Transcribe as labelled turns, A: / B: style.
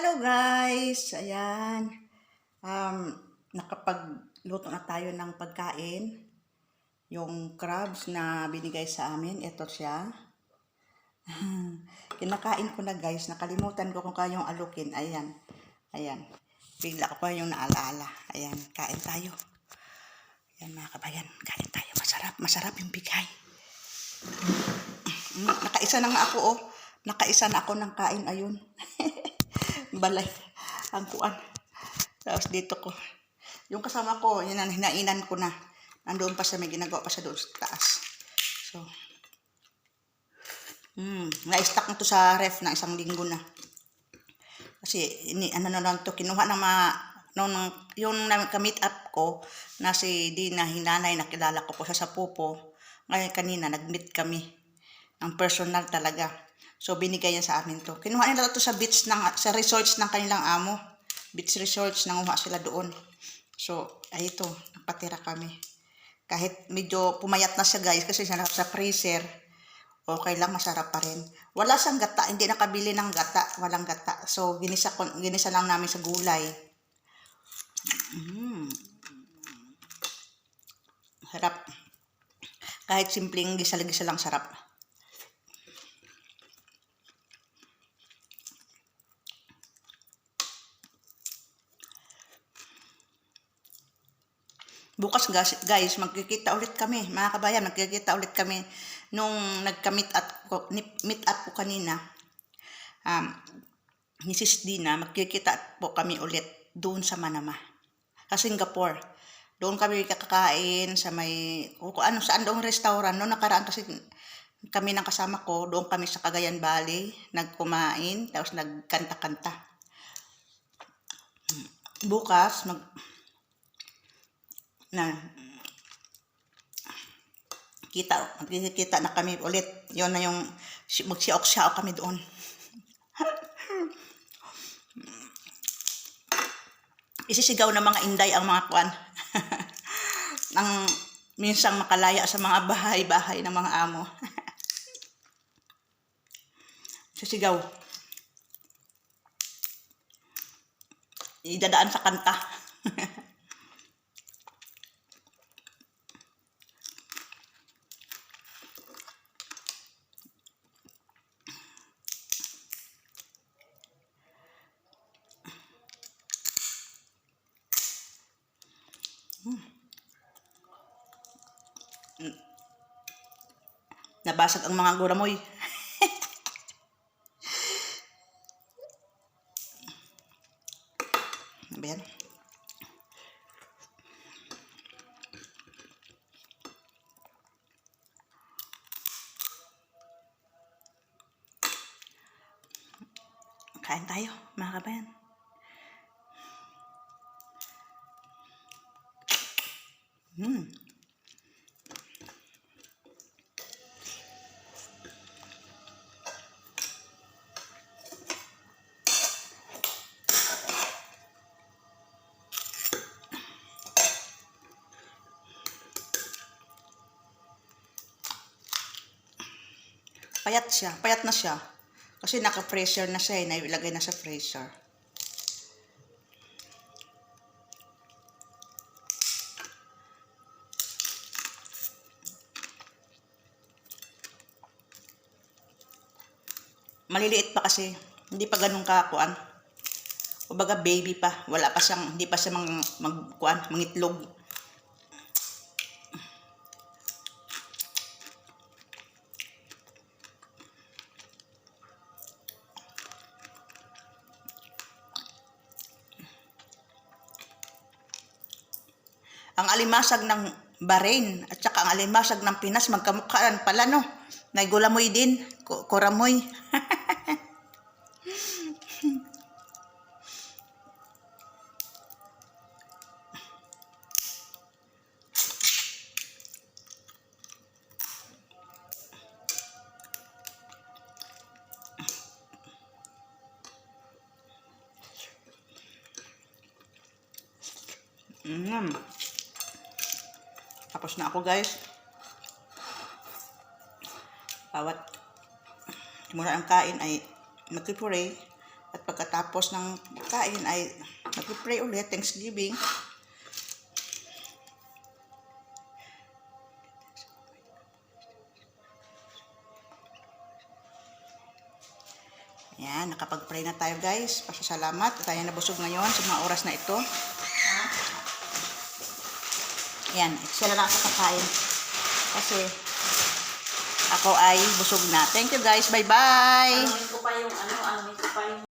A: Hello guys! Ayan. Nakapagluto na tayo ng pagkain. Yung crabs na binigay sa amin, ito siya. Kinakain ko na guys. Nakalimutan ko kung kayong alukin. Ayan. Ayan. Bigla ko pa yung naalaala. Ayan. Kain tayo. Ayan mga kabayan. Kain tayo. Masarap. Masarap yung bigay. Nakaisa na nga ako oh. Nakaisa na ako ng kain. Ayun. Balay ang kuan. Tapos dito ko yung kasama ko, yun ang hinainan ko na. Nandoon pa siya, may ginagawa pa siya doon sa taas. So na-stack na to sa ref na 1 linggo na. Kasi ano na lang to, kinuha ng yung ka-meet up ko na si Dina, hinanay, nakilala ko po siya sa Pupo. Ngayon kanina nag-meet kami ng personal talaga. So, binigay yan sa amin to. Kinuha nila to sa beach, sa resorts ng kanilang amo. Beach resorts, nanguha sila doon. So, ay ito, napatira kami. Kahit medyo pumayat na siya guys, kasi siya sa freezer, okay lang, masarap pa rin. Wala siyang gata, hindi nakabili ng gata, walang gata. So, ginisa lang namin sa gulay. Sarap. Kahit simpleng gisa-gisa lang sarap. Bukas guys, magkikita ulit kami, mga kabayan, magkikita ulit kami nung nagka-meet up ko kanina. Ni Sis Dina, magkikita po kami ulit doon sa Manama, sa Singapore. Doon kami kakakain sa saan doong restaurant. Noong nakaraan kasi kami ng kasama ko, doon kami sa Cagayan Valley, nagkumain, tapos nagkanta-kanta. Bukas, magkikita na kami ulit. Yon na yung magsiok-siok kami doon. Isisigaw ng mga inday ang mga kwan. Nang minsang makalaya sa mga bahay-bahay ng mga amo. Sisigaw. Idadaan sa kanta. Nabasag ang mga guramoy. Ayan. Kain tayo, mga kabayan. Payat na siya. Kasi naka-freezer na siya, nailagay na sa freezer. Maliliit pa kasi, hindi pa ganun kakuan. O baga baby pa, wala pa siyang, hindi pa siya mangitlog. Ang alimasag ng Bahrain at saka ang alimasag ng Pinas, magkamukhaan pala no. Naigulamoy din, kuramoy. Tapos na ako guys. Bawat muna ang kain ay magpipure at pag pagkatapos ng kain ay mag-pray ulit, Thanksgiving. Yan, nakapag-pray na tayo guys. Pasasalamat. Tayo nabusog ngayon sa mga oras na ito. Yan, sila lang ako kakain. Kasi ako ay busog na. Thank you guys. Bye-bye.
B: Anuhin ko pa yung